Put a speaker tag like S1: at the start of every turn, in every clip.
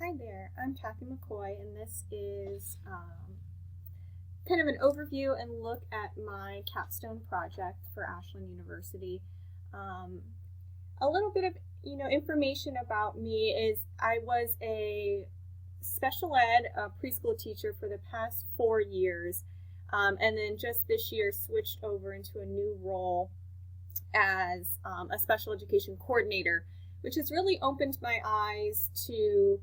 S1: Hi there, I'm Kathy McCoy, and this is kind of an overview and look at my capstone project for Ashland University. Um, a little bit of information about me is I was a special ed preschool teacher for the past 4 years, and then just this year switched over into a new role as a special education coordinator, which has really opened my eyes to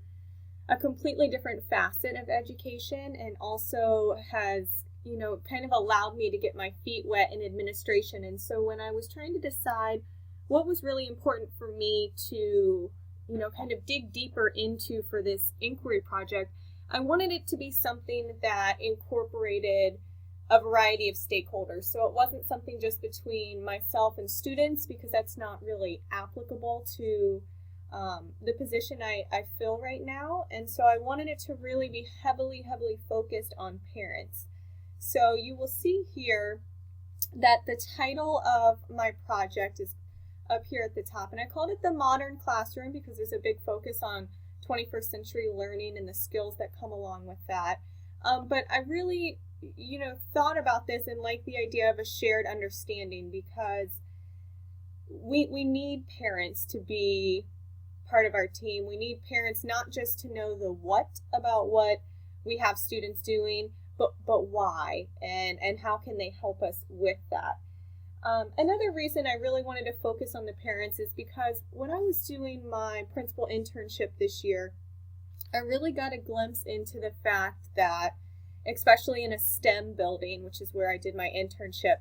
S1: a completely different facet of education and also has kind of allowed me to get my feet wet in administration. And so when I was trying to decide what was really important for me to kind of dig deeper into for this inquiry project, I wanted it to be something that incorporated a variety of stakeholders. So it wasn't something just between myself and students, because that's not really applicable to the position I fill right now. And so I wanted it to really be heavily focused on parents. So you will see here that the title of my project is up here at the top, and I called it the modern classroom because there's a big focus on 21st century learning and the skills that come along with that. But I really thought about this and like the idea of a shared understanding, because we need parents to be part of our team. We need parents not just to know the what about what we have students doing, but why and how can they help us with that. Another reason I really wanted to focus on the parents is because when I was doing my principal internship this year, I really got a glimpse into the fact that, especially in a STEM building, which is where I did my internship,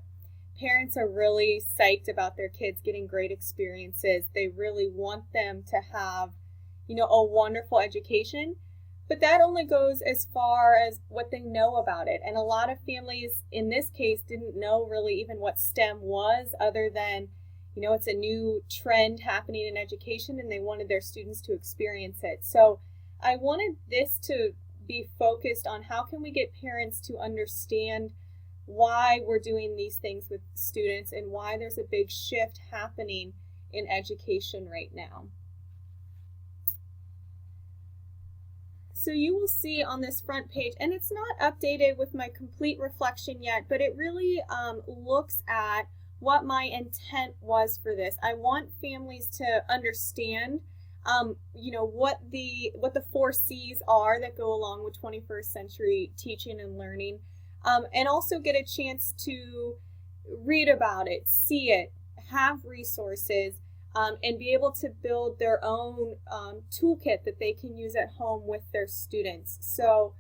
S1: parents are really psyched about their kids getting great experiences. They really want them to have, a wonderful education, but that only goes as far as what they know about it. And a lot of families in this case didn't know really even what STEM was, other than, it's a new trend happening in education and they wanted their students to experience it. So I wanted this to be focused on how can we get parents to understand why we're doing these things with students and why there's a big shift happening in education right now. So you will see on this front page, and it's not updated with my complete reflection yet, but it really looks at what my intent was for this. I want families to understand what the 4 C's are that go along with 21st century teaching and learning. And also get a chance to read about it, see it, have resources, and be able to build their own toolkit that they can use at home with their students. So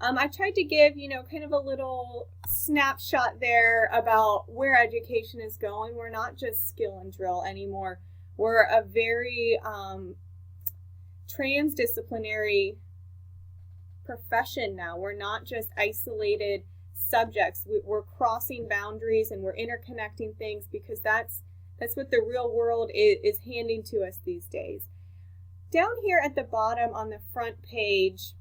S1: I tried to give, kind of a little snapshot there about where education is going. We're not just skill and drill anymore. We're a very transdisciplinary profession now. We're not just isolated subjects. We're crossing boundaries and we're interconnecting things, because that's what the real world is handing to us these days. Down here at the bottom on the front page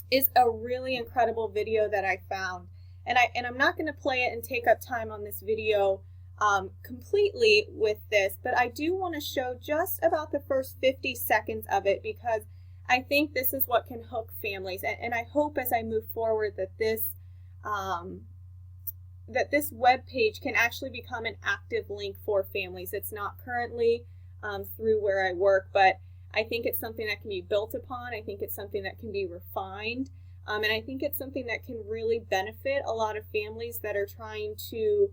S1: is a really incredible video that I found, and I'm not going to play it and take up time on this video completely with this, but I do want to show just about the first 50 seconds of it, because I think this is what can hook families, and I hope as I move forward that this web page can actually become an active link for families. It's not currently through where I work, but I think it's something that can be built upon. I think it's something that can be refined, and I think it's something that can really benefit a lot of families that are trying to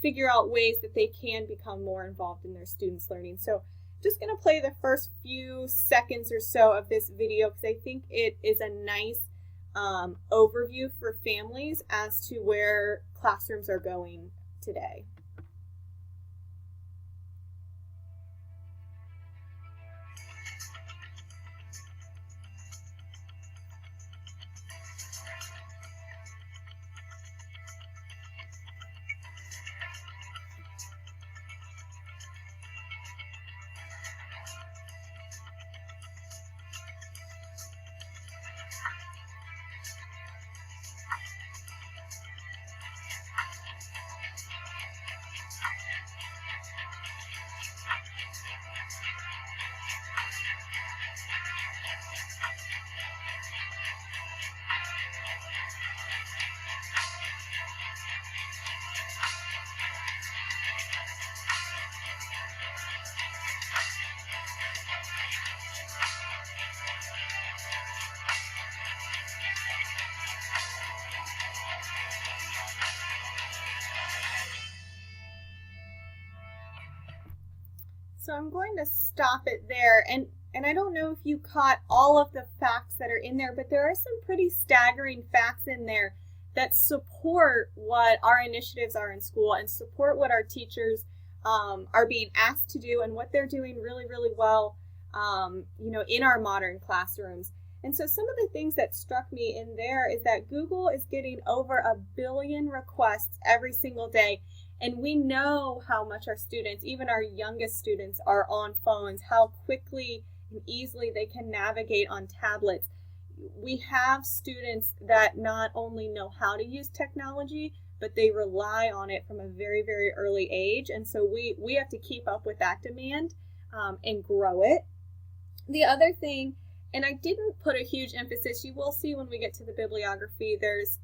S1: figure out ways that they can become more involved in their students' learning. So just going to play the first few seconds or so of this video, because I think it is a nice overview for families as to where classrooms are going today. So I'm going to stop it there. And I don't know if you caught all of the facts that are in there, but there are some pretty staggering facts in there that support what our initiatives are in school and support what our teachers are being asked to do and what they're doing really, really well, in our modern classrooms. And so some of the things that struck me in there is that Google is getting over 1 billion requests every single day. And we know how much our students, even our youngest students, are on phones, how quickly and easily they can navigate on tablets. We have students that not only know how to use technology, but they rely on it from a very, very early age. And so we have to keep up with that demand and grow it. The other thing, and I didn't put a huge emphasis, you will see when we get to the bibliography, there's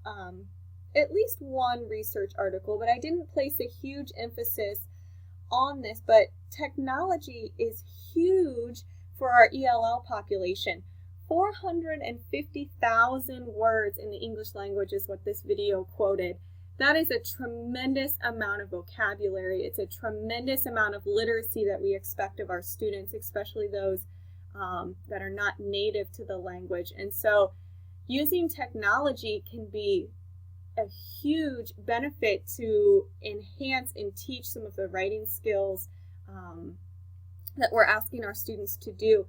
S1: at least one research article, but I didn't place a huge emphasis on this, but technology is huge for our ELL population. 450,000 words in the English language is what this video quoted. That is a tremendous amount of vocabulary. It's a tremendous amount of literacy that we expect of our students, especially those that are not native to the language. And so using technology can be a huge benefit to enhance and teach some of the writing skills that we're asking our students to do.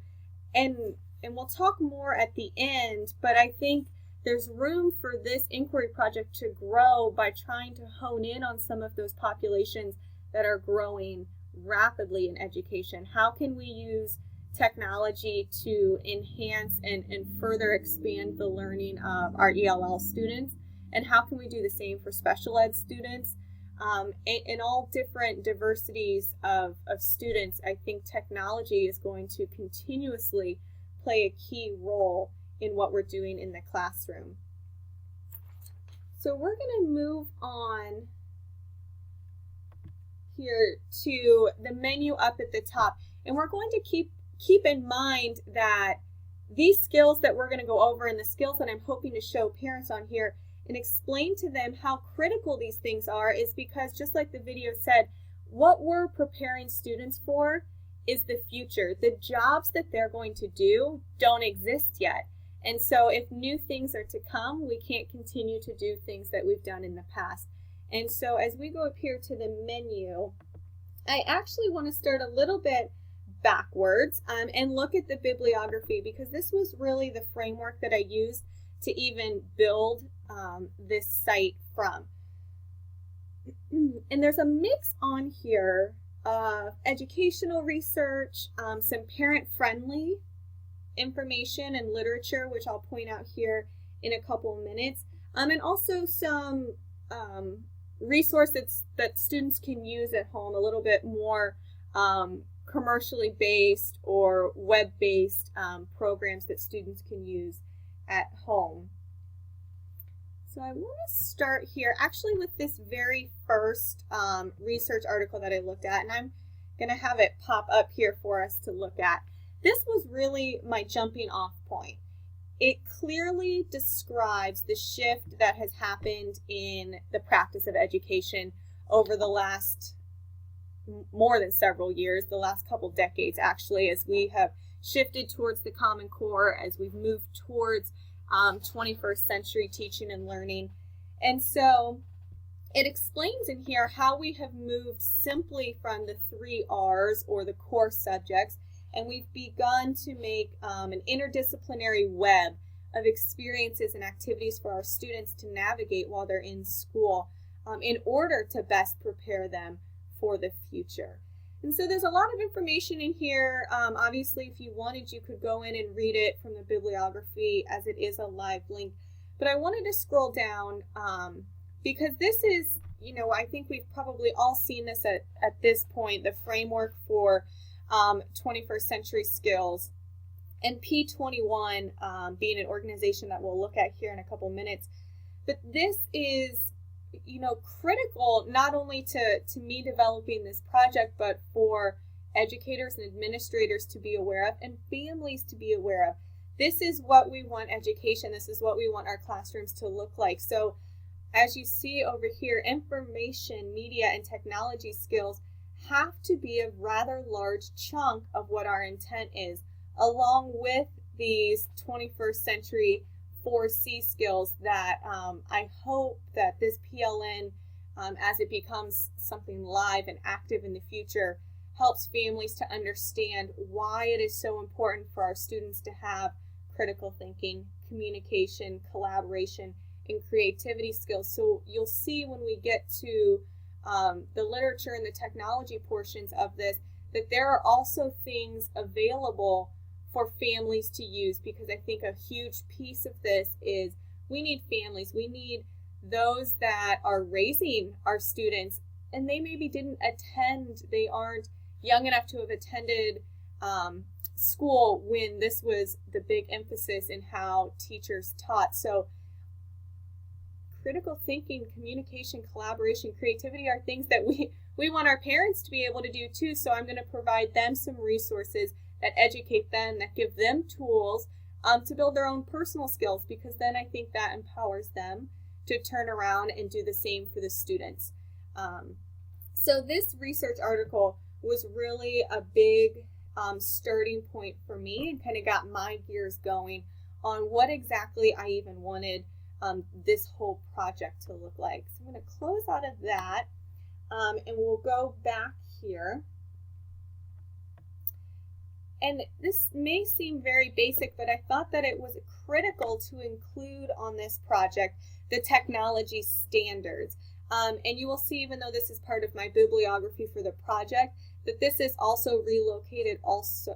S1: And we'll talk more at the end, but I think there's room for this inquiry project to grow by trying to hone in on some of those populations that are growing rapidly in education. How can we use technology to enhance and further expand the learning of our ELL students? And how can we do the same for special ed students? In all different diversities of students, I think technology is going to continuously play a key role in what we're doing in the classroom. So we're going to move on here to the menu up at the top. And we're going to keep in mind that these skills that we're going to go over and the skills that I'm hoping to show parents on here and explain to them how critical these things are is because, just like the video said, what we're preparing students for is the future. The jobs that they're going to do don't exist yet. And so if new things are to come, we can't continue to do things that we've done in the past. And so as we go up here to the menu, I actually want to start a little bit backwards and look at the bibliography, because this was really the framework that I used to even build this site from. And there's a mix on here of educational research, some parent-friendly information and literature, which I'll point out here in a couple of minutes, and also some resources that students can use at home, a little bit more commercially based or web-based programs that students can use at home. So I want to start here actually with this very first research article that I looked at, and I'm going to have it pop up here for us to look at. This was really my jumping off point. It clearly describes the shift that has happened in the practice of education over the last more than several years, the last couple decades actually, as we have shifted towards the Common Core, as we've moved towards 21st century teaching and learning. And so it explains in here how we have moved simply from the 3 R's, or the core subjects, and we've begun to make an interdisciplinary web of experiences and activities for our students to navigate while they're in school in order to best prepare them for the future. And so there's a lot of information in here. Obviously, if you wanted, you could go in and read it from the bibliography, as it is a live link. But I wanted to scroll down because this is, I think we've probably all seen this at this point, the framework for 21st century skills, and P21 being an organization that we'll look at here in a couple minutes. But this is critical not only to me developing this project, but for educators and administrators to be aware of and families to be aware of. This is what we want education, this is what we want our classrooms to look like. So as you see over here, information, media, and technology skills have to be a rather large chunk of what our intent is, along with these 21st century 4C skills that I hope that this PLN, as it becomes something live and active in the future, helps families to understand why it is so important for our students to have critical thinking, communication, collaboration, and creativity skills. So you'll see when we get to the literature and the technology portions of this, that there are also things available for families to use, because I think a huge piece of this is we need families. We need those that are raising our students, and they maybe didn't attend, they aren't young enough to have attended school when this was the big emphasis in how teachers taught. So critical thinking, communication, collaboration, creativity are things that we want our parents to be able to do too. So I'm going to provide them some resources that educate them, that give them tools to build their own personal skills, because then I think that empowers them to turn around and do the same for the students. So this research article was really a big starting point for me, and kind of got my gears going on what exactly I even wanted this whole project to look like. So I'm going to close out of that, and we'll go back here. And this may seem very basic, but I thought that it was critical to include on this project the technology standards. And you will see, even though this is part of my bibliography for the project, that this is also relocated also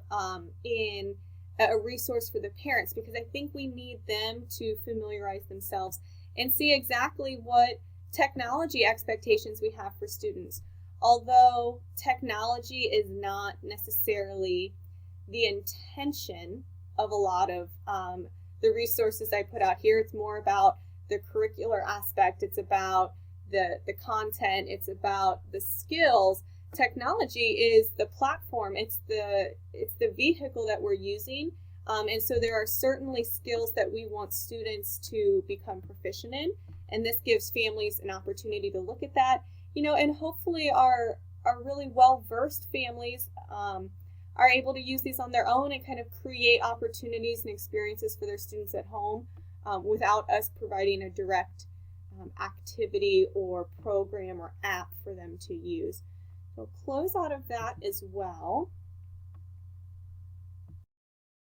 S1: in a resource for the parents, because I think we need them to familiarize themselves and see exactly what technology expectations we have for students. Although technology is not necessarily the intention of a lot of the resources I put out here, it's more about the curricular aspect, it's about the content, it's about the skills. Technology is the platform, it's the vehicle that we're using, and so there are certainly skills that we want students to become proficient in, and this gives families an opportunity to look at that, and hopefully our really well-versed families are able to use these on their own and kind of create opportunities and experiences for their students at home without us providing a direct activity or program or app for them to use. So close out of that as well.